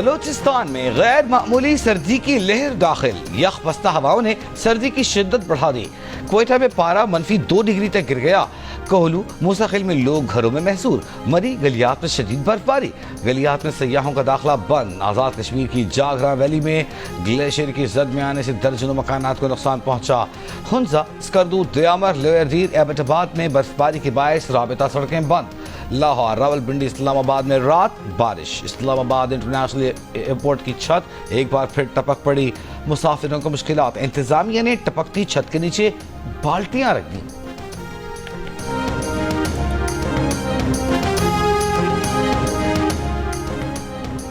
बलोचिस्तान में गैर मामूली सर्दी की लहर दाखिल। यख बस्ता हवाओं ने सर्दी की शिद्दत बढ़ा दी। क्वेटा में पारा -2 डिग्री तक गिर गया। कोहलू मुस्तकिल में लोग घरों में महसूर। मरी गलियात में शदीद बर्फबारी। गलियात में सयाहों का दाखिला बंद। आज़ाद कश्मीर की जागरा वैली में ग्लेशियर की जद में आने से दर्जनों मकानात को नुकसान पहुंचा। हुंजा, स्कर्दू, दयामर, लोअरदीर, एबटाबाद में बर्फबारी के बायस राबिता सड़कें बंद। लाहौर, रावलपिंडी, इस्लामाबाद में रात बारिश। इस्लामाबाद इंटरनेशनल एयरपोर्ट की छत एक बार फिर टपक पड़ी। मुसाफिरों को मुश्किलात। इंतजामिया ने टपकती छत के नीचे बाल्टियां रख दी।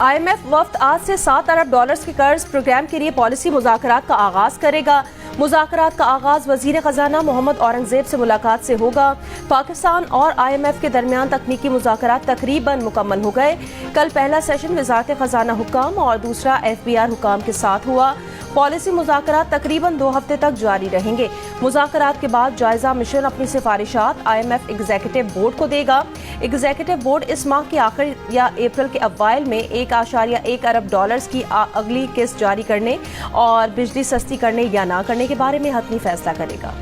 IMF वफ्द आज से $7 अरब के कर्ज प्रोग्राम के लिए पॉलिसी मुज़ाकरात का आगाज करेगा। मुज़ाकरात का आगाज वज़ीर ख़जाना मोहम्मद औरंगज़ेब से मुलाकात से होगा। पाकिस्तान और IMF के दरमियान तकनीकी मुज़ाकरात तकरीबन मुकम्मल हो गए। कल पहला सेशन वज़ारत ख़जाना हुक्काम और दूसरा FBR हुक्काम के साथ हुआ। पॉलिसी मुज़ाकरात तकरीबन 2 हफ्ते तक जारी रहेंगे। मुज़ाकरात के बाद जायजा मिशन अपनी सिफारिशात IMF एग्जीक्यूटिव बोर्ड को देगा। एग्जीक्यूटिव बोर्ड इस माह के आखिर या अप्रैल के अवाइल में $1.1 अरब की अगली किस्त जारी करने और बिजली सस्ती करने या ना करने के बारे में हतमी फैसला करेगा।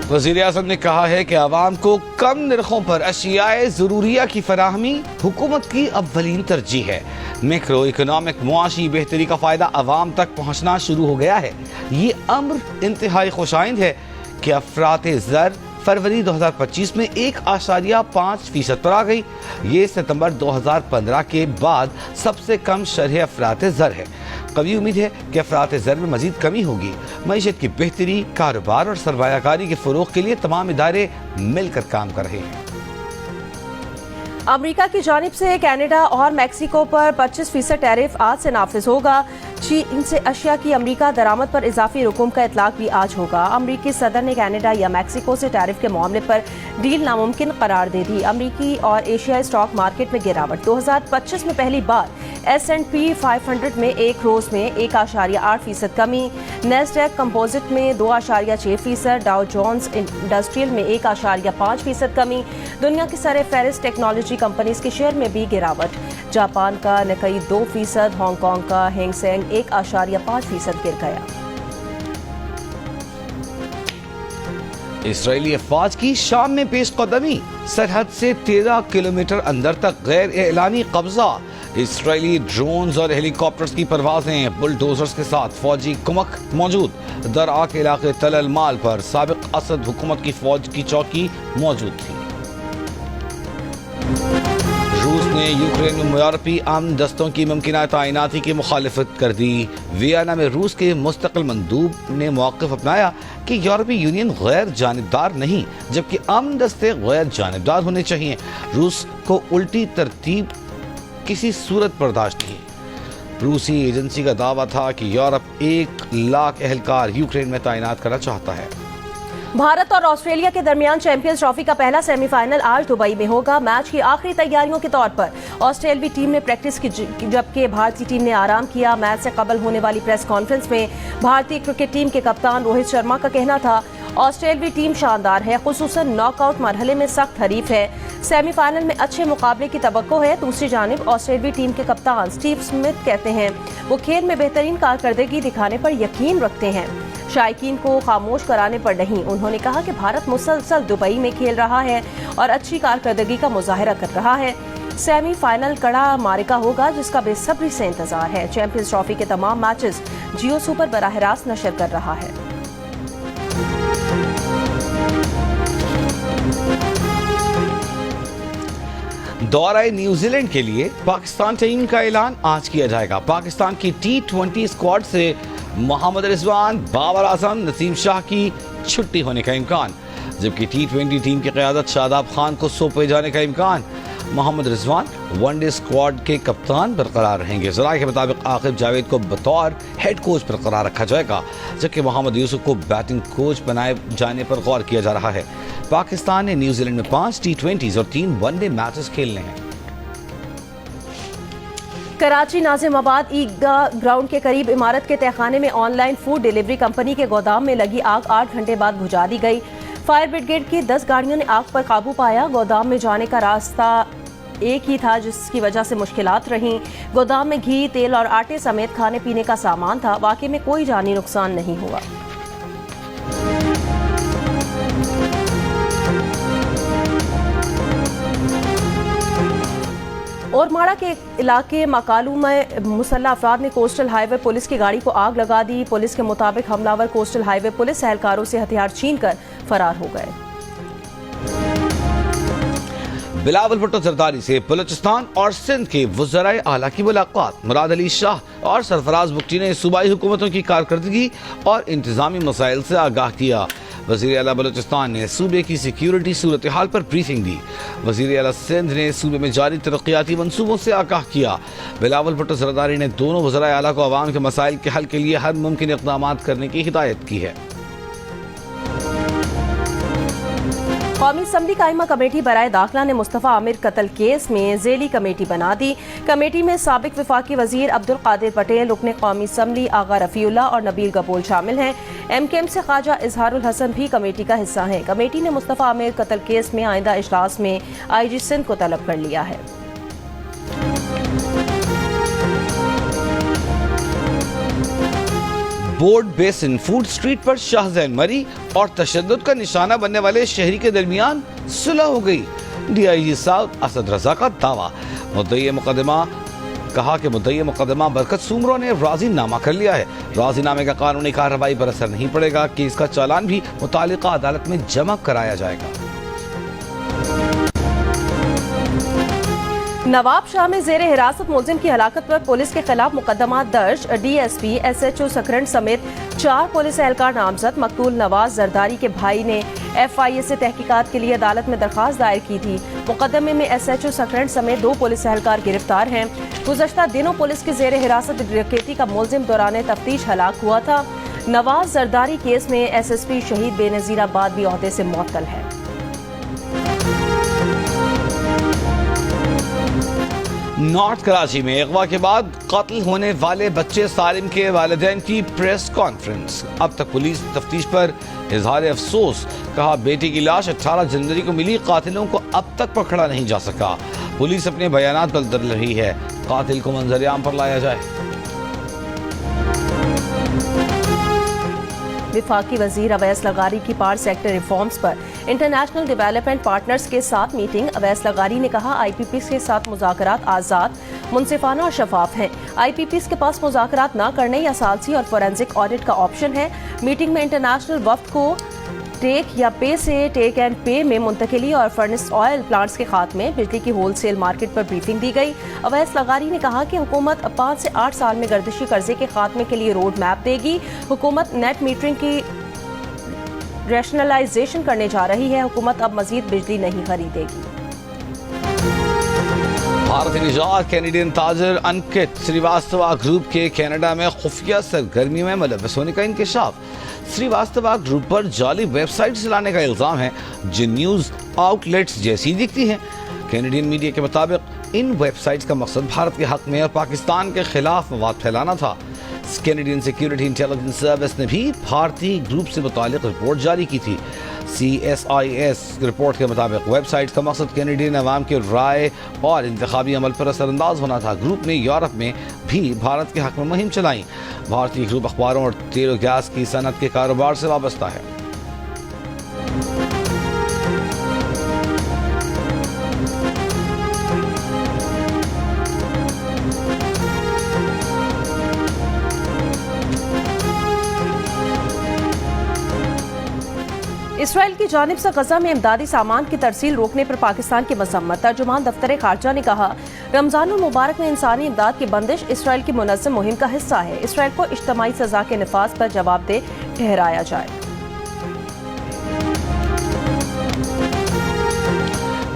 वज़ीर-ए-आज़म ने कहा है कि आवाम को कम निर्खों पर अशियाए ज़रूरिया की फराहमी हुकूमत की अव्वलीन तरजीह है। मैक्रो इकोनॉमिक मुआशी बेहतरी का फ़ायदा आवाम तक पहुँचना शुरू हो गया है। ये अम्र इंतहाई खुशाइंद है कि अफराते ज़र फरवरी 2025 में 1.5% पर आ गई। ये सितंबर 2015 के बाद सबसे कम शरह अफराते ज़र है। कभी उम्मीद है कि अफराते ज़र में मजीद कमी होगी। मईशत की बेहतरी, कारोबार और सरमायाकारी के फ़रोग़ के लिए तमाम इदारे मिलकर काम कर रहे हैं। अमेरिका की जानिब से कनाडा और मैक्सिको पर 25% टैरिफ आज से नाफिज होगा। चीन से अशिया की अमेरिका दरामद पर इजाफी रुकूम का इतलाक भी आज होगा। अमरीकी सदर ने कनाडा या मैक्सिको से टैरिफ के मामले पर डील नामुमकिन करार दे दी। अमरीकी और एशियाई स्टॉक मार्केट में गिरावट। 2025 में पहली बार S&P 500 में एक रोज में 1.8% कमी। नेस्डैक कंपोजिट में 2.6%, डाउ जोन्स इंडस्ट्रियल में 1.5% कमी। दुनिया की सरे फहरिस्त टेक्नोलॉजी कंपनीज के शेयर में भी गिरावट। जापान का निकाई 2%, हांगकांग का हैंग सेंग 1.5% गिर गया। इसराइली अफवाज की शाम में पेशकदमी। सरहद से 13 किलोमीटर अंदर तक गैर एलानी कब्जा। इसराइली ड्रोन्स और हेलीकॉप्टर्स की परवाजें। बुलडोजर्स के साथ फौजी कुमक मौजूद। दरआ के इलाके तल अल माल पर साबिक असद हुकूमत की फौज की चौकी मौजूद थी। रूस ने यूक्रेन में यूरोपीय अमन दस्तों की मुमकिना तैनाती की मुखालिफत कर दी। वियना में रूस के मुस्तकिल मंदूब ने मौक़िफ़ अपनाया कि यूरोपीय यूनियन गैर जानिबदार नहीं, जबकि अमन दस्ते गैर जानिबदार होने चाहिए। रूस को उल्टी तरतीब किसी सूरत बर्दाश्त नहीं। रूसी एजेंसी का दावा था कि यूरोप 1 लाख एहलकार यूक्रेन में तैनात करना चाहता है। भारत और ऑस्ट्रेलिया के दरमियान चैंपियंस ट्रॉफी का पहला सेमीफाइनल आज दुबई में होगा। मैच की आखिरी तैयारियों के तौर पर ऑस्ट्रेलियाई टीम ने प्रैक्टिस की, जबकि भारतीय टीम ने आराम किया। मैच से कबल होने वाली प्रेस कॉन्फ्रेंस में भारतीय क्रिकेट टीम के कप्तान रोहित शर्मा का कहना था, ऑस्ट्रेलियाई टीम शानदार है, खुसूसन नॉकआउट मरहले में सख्त हरीफ है। सेमीफाइनल में अच्छे मुकाबले की तवक्को है। दूसरी जानिब ऑस्ट्रेलियाई टीम के कप्तान स्टीव स्मिथ कहते हैं वो खेल में बेहतरीन कारकर्दगी दिखाने पर यकीन रखते हैं, शायकीन को खामोश कराने पर नहीं। उन्होंने कहा कि भारत मुसलसल दुबई में खेल रहा है और अच्छी कारकर्दगी का मुजाहिरा कर रहा है। सेमीफाइनल कड़ा मारिका होगा जिसका बेसब्री से इंतजार है। चैंपियंस ट्रॉफी के तमाम मैचेस जियो सुपर बराह रास्त नशर कर रहा है। दौरे न्यूजीलैंड के लिए पाकिस्तान टीम का ऐलान आज किया जाएगा। पाकिस्तान की T20 स्क्वाड से मोहम्मद रिजवान, बाबर आजम, नसीम शाह की छुट्टी होने का इम्कान, जबकि T20 टीम की क़यादत शादाब खान को सौंपे जाने का इम्कान। मोहम्मद रिजवान वनडे स्क्वाड के कप्तान बरकरार रहेंगे। ज़राए के मुताबिक आकिब जावेद को बतौर हेड कोच बरकरार रखा जाएगा, जबकि मोहम्मद यूसुफ को बैटिंग कोच बनाए जाने पर गौर किया जा रहा है। पाकिस्तान ने न्यूजीलैंड में 5 T20s और 3 वनडे मैचेस खेलने हैं। कराची नाजिमाबाद ईदगाह ग्राउंड के करीब इमारत के तहखाने में ऑनलाइन फूड डिलीवरी कंपनी के गोदाम में लगी आग 8 घंटे बाद बुझा दी गई। फायर ब्रिगेड की 10 गाड़ियों ने आग पर काबू पाया। गोदाम में जाने का रास्ता एक ही था, जिसकी वजह से मुश्किलात रहीं। गोदाम में घी, तेल और आटे समेत खाने पीने का सामान था। वाकई में कोई जानी नुकसान नहीं हुआ। और माड़ा के इलाके मकालू में मुसल्लह अफराद ने कोस्टल हाईवे पुलिस की गाड़ी को आग लगा दी। पुलिस के मुताबिक हमलावर कोस्टल हाईवे पुलिस एहलकारों से हथियार छीनकर फरार हो गए। बिलावल भुट्टो जरदारी से बलूचिस्तान और सिंध के वज़राए आला की मुलाकात। मुराद अली शाह और सरफराज बुगटी ने सूबाई हुकूमतों की कारकर्दगी और इंतजामी मसाइल से आगाह किया। वज़ीर आला बलूचिस्तान ने सूबे की सिक्योरिटी सूरत हाल पर ब्रीफिंग दी। वज़ीर आला सिंध ने सूबे में जारी तरक्याती मंसूबों से आगाह किया। बिलावल भुट्टो जरदारी ने दोनों वज़राए आला को अवाम के मसाइल के हल के लिए हर मुमकिन इक़दाम करने की हिदायत की है। कौमी असम्बली कायमा कमेटी बराए दाखिला ने मुस्तफ़ा आमिर कत्ल केस में ज़ेली कमेटी बना दी। कमेटी में साबिक वफाकी वजीर अब्दुल कादिर पटेल, रुकन कौमी असम्बली आगा रफ़ीउल्लाह और नबील गपोल शामिल हैं। MKM से ख्वाजा इजहारुल हसन भी कमेटी का हिस्सा हैं। कमेटी ने मुस्तफ़ा आमिर कत्ल केस में आइंदा इजलास में IG सिंध को तलब कर लिया है। बोर्ड बेसिन फूड स्ट्रीट पर शाहजैन मरी और तशद्दुद का निशाना बनने वाले शहरी के दरमियान सुलह हो गई। DIG साउथ असद रजा का दावा। मुद्दई मुकदमा बरकत सुमरो ने राजीनामा कर लिया है। राजीनामे का कानूनी कार्रवाई पर असर नहीं पड़ेगा। केस का चालान भी मुतालिका अदालत में जमा कराया जाएगा। नवाब शाह में जेर हिरासत मुलजिम की हलाकत पर पुलिस के खिलाफ मुकदमा दर्ज। DSP SHO सकरंड समेत 4 पुलिस एहलकार नामजद। मकतूल नवाज जरदारी के भाई ने FIA से तहकीकात के लिए अदालत में दरखास्त दायर की थी। मुकदमे में SHO सकरंड समेत 2 पुलिस एहलकार गिरफ्तार हैं। गुज़श्ता दिनों पुलिस की जेर हिरासत डकैती का मुलजिम दौरान तफ्तीश हलाक हुआ था। नवाज जरदारी केस में SSP शहीद बेनज़ीराबाद भी ओहदे से मुअत्तल है। नॉर्थ कराची में अगवा के बाद कत्ल होने वाले बच्चे सालिम के वालिदैन की प्रेस कॉन्फ्रेंस। अब तक पुलिस तफ्तीश पर इजहार अफसोस। कहा, बेटी की लाश 18 जनवरी को मिली, कातिलों को अब तक पकड़ा नहीं जा सका। पुलिस अपने बयानात बदल रही है, कातिल को मंजर-ए-आम पर लाया जाए। विफाकी वजीर अवैस लगारी की पार सेक्टर रिफॉर्म्स पर इंटरनेशनल डेवलपमेंट पार्टनर्स के साथ मीटिंग। अवैस लगारी ने कहा, IPPs के साथ मुज़ाकरात आज़ाद, मुनसिफाना और शफाफ हैं। IPPs के पास मुज़ाकरात न करने या सालसी और फोरेंसिक ऑडिट का ऑप्शन है। मीटिंग में इंटरनेशनल वफ्द को टेक या पे से टेक एंड पे में मुंतकिली और फर्नेस ऑयल प्लांट्स के खात्मे, बिजली की होलसेल मार्केट पर ब्रीफिंग दी गई। अवैस लगारी ने कहा कि हुकूमत 5 से 8 साल में गर्दिशी कर्जे के खात्मे के लिए रोड मैप देगी। हुकूमत नेट मीटरिंग की रैशनलाइजेशन करने जा रही है। हुकूमत अब मजीद बिजली नहीं खरीदेगी। भारतीय निजात कैनेडियन ताजर अंकित श्रीवास्तवा ग्रुप के कनाडा में खुफिया सरगर्मी में मुलव्वस होने का इंकशाफ। श्रीवास्तवा ग्रुप पर जाली वेबसाइट चलाने का इल्जाम है, जिन न्यूज आउटलेट्स जैसी दिखती हैं। कैनेडियन मीडिया के मुताबिक इन वेबसाइट्स का मकसद भारत के हक में और पाकिस्तान के खिलाफ मवाद फैलाना था। कैनेडियन सिक्योरिटी इंटेलिजेंस सर्विस ने भी भारतीय ग्रुप से मुतालिक रिपोर्ट जारी की थी। CSIS रिपोर्ट के मुताबिक वेबसाइट का मकसद कैनेडियन अवाम के राय और इंतखाबी अमल पर असरअंदाज होना था। ग्रुप ने यूरोप में भी भारत के हक में मुहिम चलाई। भारतीय ग्रुप अखबारों और तेल और गैस की सनत के कारोबार से वाबस्ता है। इसराइल की जानिब से गजा में इमदादी सामान की तरसील रोकने पर पाकिस्तान की मजम्मत। तर्जुमान दफ्तर खारजा ने कहा, रमजानुल मुबारक में इंसानी इमदाद की बंदिश इसराइल की मुनज़्ज़म मुहिम का हिस्सा है। इसराइल को इज्तमाई सजा के नफाज पर जवाबदेह ठहराया जाए।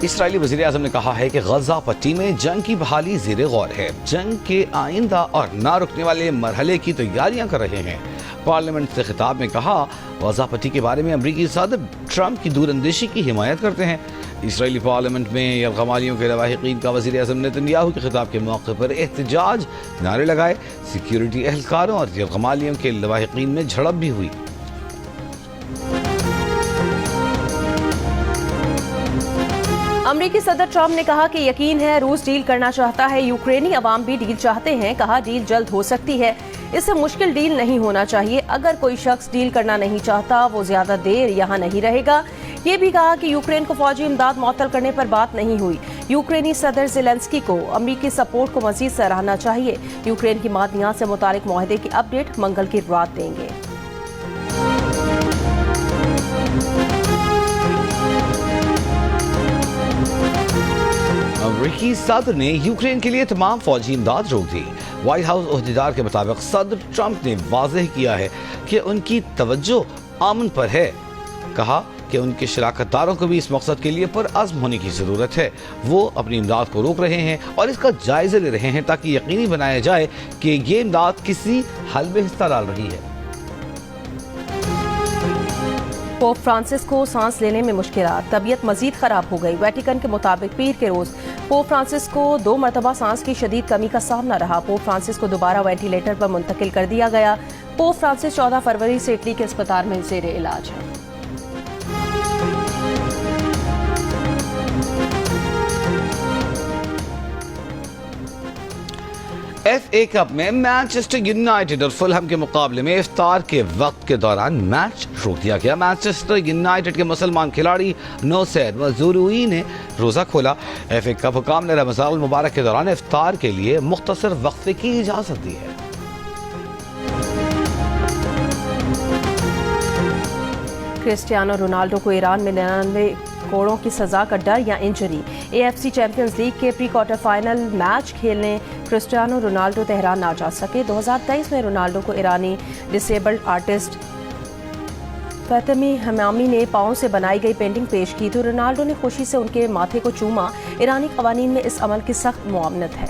इसराइली वज़ीर आज़म ने कहा है कि गजा पट्टी में जंग की बहाली ज़ेरे गौर है। जंग के आइंदा और ना रुकने वाले मरहले की तैयारियां कर रहे हैं। पार्लियामेंट से खिताब में कहा, गजा पट्टी के बारे में अमरीकी सदर ट्रंप की दूरअंदेशी की हिमायत करते हैं। इसराइली पार्लियामेंट में यरगमालियों के लवाहिकीन का वज़ीर आज़म नेतन्याहू के खिताब के मौके पर एहतजाज, नारे लगाए। सिक्योरिटी एहलकारों और यरगमालियों के लवाहिकीन में झड़प भी हुई। अमरीकी सदर ट्रंप ने कहा कि यकीन है रूस डील करना चाहता है, यूक्रेनी अवाम भी डील चाहते हैं। कहा डील जल्द हो सकती है, इससे मुश्किल डील नहीं होना चाहिए। अगर कोई शख्स डील करना नहीं चाहता वो ज्यादा देर यहाँ नहीं रहेगा। ये भी कहा कि यूक्रेन को फौजी इमदाद मुअत्तल करने पर बात नहीं हुई। यूक्रेनी सदर ज़ेलेंस्की को अमरीकी सपोर्ट को मजीद सराहना चाहिए। यूक्रेन की मादनियात से मुतालिक मुआहदे की अपडेट मंगल की रात देंगे। अमरीकी सदर ने यूक्रेन के लिए तमाम फौजी इमदाद रोक दी। व्हाइट हाउस ओहदेदार के मुताबिक सदर ट्रंप ने वाज़ेह किया है कि उनकी तवज्जो अमन पर है। कहा कि उनके शराकतदारों को भी इस मकसद के लिए पुरअज़्म होने की ज़रूरत है। वो अपनी इमदाद को रोक रहे हैं और इसका जायज़ा ले रहे हैं ताकि यकीनी बनाया जाए कि ये इमदाद किसी हल में हिस्सा डाल रही है। पोप फ्रांसिस को सांस लेने में मुश्किलात, तबीयत मजीद खराब हो गई। वेटिकन के मुताबिक पीर के रोज पोप फ्रांसिस को 2 मरतबा सांस की शदीद कमी का सामना रहा। पोप फ्रांसिस को दोबारा वेंटिलेटर पर मुंतकिल कर दिया गया। पोप फ्रांसिस 14 फरवरी से इटली के अस्पताल में ज़ेरे इलाज है। FA कप में मैनचेस्टर यूनाइटेड और फुलहम के मुकाबले में इफ्तार के वक्त के दौरान मैच रोक दिया गया। मैनचेस्टर यूनाइटेड के मुसलमान खिलाड़ी नौसैर मज़रूई ने रोज़ा खोला। FA कप हुकाम ने रमज़ान मुबारक के दौरान इफ्तार के लिए मुख्तसर वक्फे की इजाज़त दी है। क्रिस्टियानो रोनाल्डो को ईरान में 99 कोड़ों की सजा का डर या इंजरी। AFC चैंपियंस लीग के प्री क्वार्टर फाइनल मैच खेलने क्रिस्टियानो रोनाल्डो तेहरान ना जा सके। 2023 में रोनाल्डो को ईरानी डिसेबल्ड आर्टिस्ट फतमी हमामी ने पाँव से बनाई गई पेंटिंग पेश की तो रोनाल्डो ने खुशी से उनके माथे को चूमा। ईरानी कवानीन में इस अमल की सख्त मुआवनत है।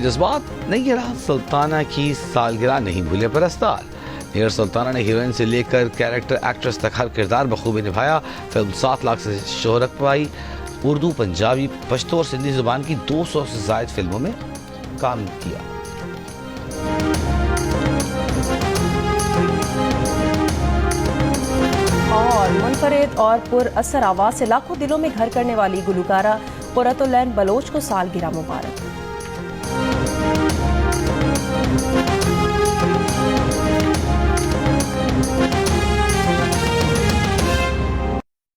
जज्बात नैयरा सुल्ताना की सालगिरह नहीं भूले परस्तार। नैयरा सुल्ताना ने हीरोइन से लेकर कैरेक्टर एक्ट्रेस तक हर किरदार बखूबी निभाया। फिल्म 7 लाख से शोहरत पाई। उर्दू, पंजाबी, पश्तो और सिंधी जुबान की 200 से ज़ायद फिल्मों में काम किया। और मुनफरिद और पुरअसर आवाज़ से लाखों दिलों में घर करने वाली गुलकारा कुरतुल ऐन बलोच को सालगिरह मुबारक।